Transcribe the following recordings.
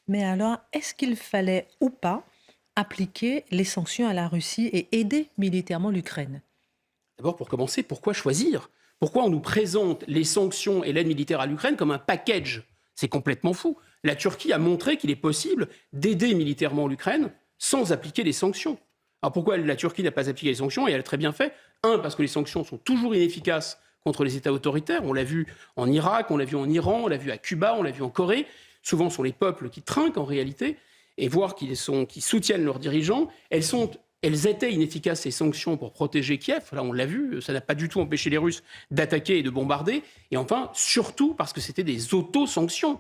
Mais alors, est-ce qu'il fallait ou pas appliquer les sanctions à la Russie et aider militairement l'Ukraine? D'abord, pour commencer, pourquoi choisir? Pourquoi on nous présente les sanctions et l'aide militaire à l'Ukraine comme un package? C'est complètement fou. La Turquie a montré qu'il est possible d'aider militairement l'Ukraine sans appliquer les sanctions. Alors pourquoi la Turquie n'a pas appliqué les sanctions? Et elle a très bien fait. Un, parce que les sanctions sont toujours inefficaces contre les États autoritaires. On l'a vu en Irak, on l'a vu en Iran, on l'a vu à Cuba, on l'a vu en Corée. Souvent, ce sont les peuples qui trinquent en réalité et voir qu'ils soutiennent leurs dirigeants. Elles étaient inefficaces, ces sanctions, pour protéger Kiev. Là, on l'a vu, ça n'a pas du tout empêché les Russes d'attaquer et de bombarder. Et enfin, surtout parce que c'était des auto-sanctions.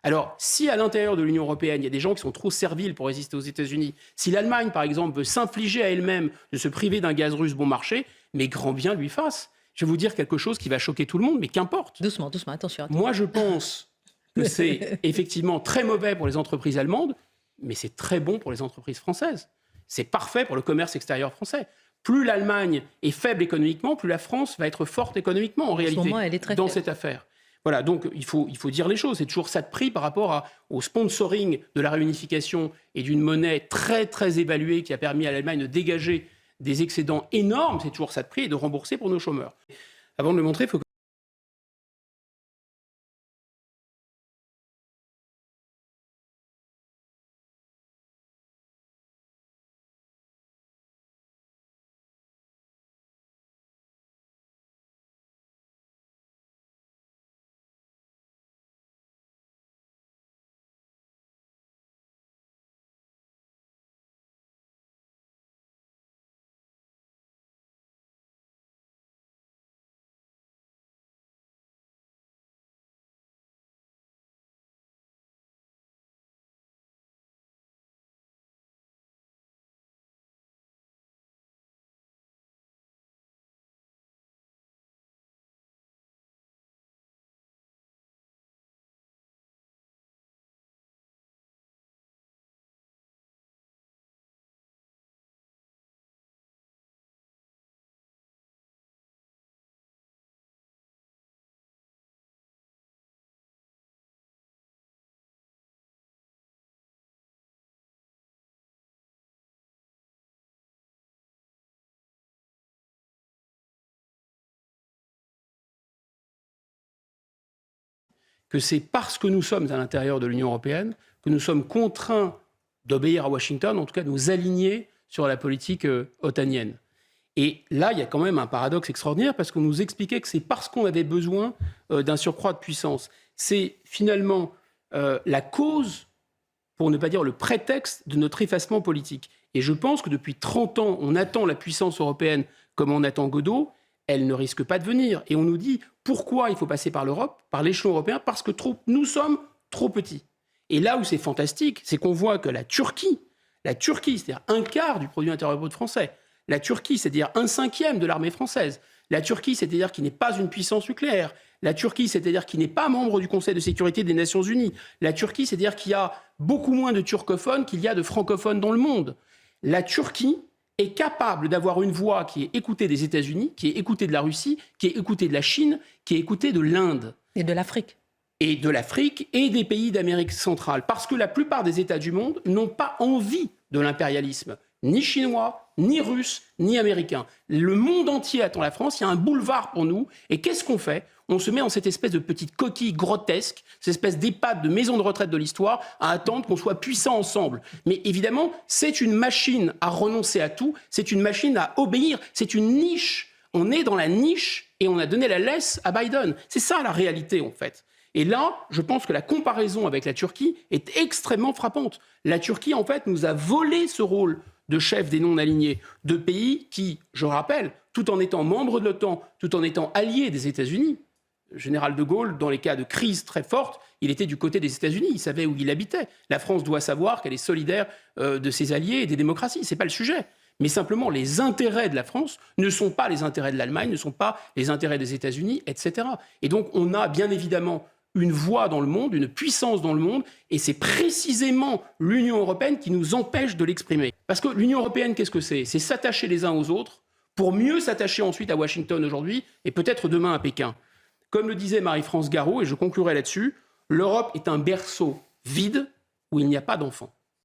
Alors, si à l'intérieur de l'Union européenne, il y a des gens qui sont trop serviles pour résister aux États-Unis, si l'Allemagne, par exemple, veut s'infliger à elle-même de se priver d'un gaz russe bon marché, mais grand bien lui fasse. Je vais vous dire quelque chose qui va choquer tout le monde, mais qu'importe. Doucement, doucement, attention, Moi, attention. je pense que c'est effectivement très mauvais pour les entreprises allemandes, mais c'est très bon pour les entreprises françaises. C'est parfait pour le commerce extérieur français. Plus l'Allemagne est faible économiquement, plus la France va être forte économiquement, en En ce réalité, moment, elle est très dans faible. cette affaire. Voilà, donc il faut dire les choses. C'est toujours ça de prix par rapport au sponsoring de la réunification et d'une monnaie très, très évaluée qui a permis à l'Allemagne de dégager des excédents énormes. C'est toujours ça de prix et de rembourser pour nos chômeurs. Avant de le montrer, il faut que c'est parce que nous sommes à l'intérieur de l'Union européenne que nous sommes contraints d'obéir à Washington, en tout cas de nous aligner sur la politique otanienne. Et là, il y a quand même un paradoxe extraordinaire parce qu'on nous expliquait que c'est parce qu'on avait besoin d'un surcroît de puissance. C'est finalement la cause, pour ne pas dire le prétexte, de notre effacement politique. Et je pense que depuis 30 ans, on attend la puissance européenne comme on attend Godot. Elle ne risque pas de venir. Et on nous dit pourquoi il faut passer par l'Europe, par l'échelon européen, parce que nous sommes trop petits. Et là où c'est fantastique, c'est qu'on voit que la Turquie, c'est-à-dire un quart du produit intérieur brut français, la Turquie, c'est-à-dire un cinquième de l'armée française, la Turquie, c'est-à-dire qui n'est pas une puissance nucléaire, la Turquie, c'est-à-dire qui n'est pas membre du Conseil de sécurité des Nations Unies, la Turquie, c'est-à-dire qu'il y a beaucoup moins de turcophones qu'il y a de francophones dans le monde. La Turquie est capable d'avoir une voix qui est écoutée des États-Unis, qui est écoutée de la Russie, qui est écoutée de la Chine, qui est écoutée de l'Inde. Et de l'Afrique. Et de l'Afrique et des pays d'Amérique centrale. Parce que la plupart des États du monde n'ont pas envie de l'impérialisme, ni chinois, ni russe, ni américain. Le monde entier attend la France, il y a un boulevard pour nous. Et qu'est-ce qu'on fait? On se met en cette espèce de petite coquille grotesque, cette espèce d'EHPAD de maison de retraite de l'histoire, à attendre qu'on soit puissants ensemble. Mais évidemment, c'est une machine à renoncer à tout, c'est une machine à obéir, c'est une niche. On est dans la niche et on a donné la laisse à Biden. C'est ça la réalité en fait. Et là, je pense que la comparaison avec la Turquie est extrêmement frappante. La Turquie, en fait, nous a volé ce rôle de chef des non-alignés, de pays qui, je rappelle, tout en étant membre de l'OTAN, tout en étant allié des États-Unis, le général de Gaulle, dans les cas de crise très forte, il était du côté des États-Unis, il savait où il habitait. La France doit savoir qu'elle est solidaire de ses alliés et des démocraties, ce n'est pas le sujet. Mais simplement, les intérêts de la France ne sont pas les intérêts de l'Allemagne, ne sont pas les intérêts des États-Unis, etc. Et donc, on a bien évidemment une voix dans le monde, une puissance dans le monde, et c'est précisément l'Union européenne qui nous empêche de l'exprimer. Parce que l'Union européenne, qu'est-ce que c'est? C'est s'attacher les uns aux autres pour mieux s'attacher ensuite à Washington aujourd'hui et peut-être demain à Pékin. Comme le disait Marie-France Garot, et je conclurai là-dessus, l'Europe est un berceau vide où il n'y a pas d'enfants.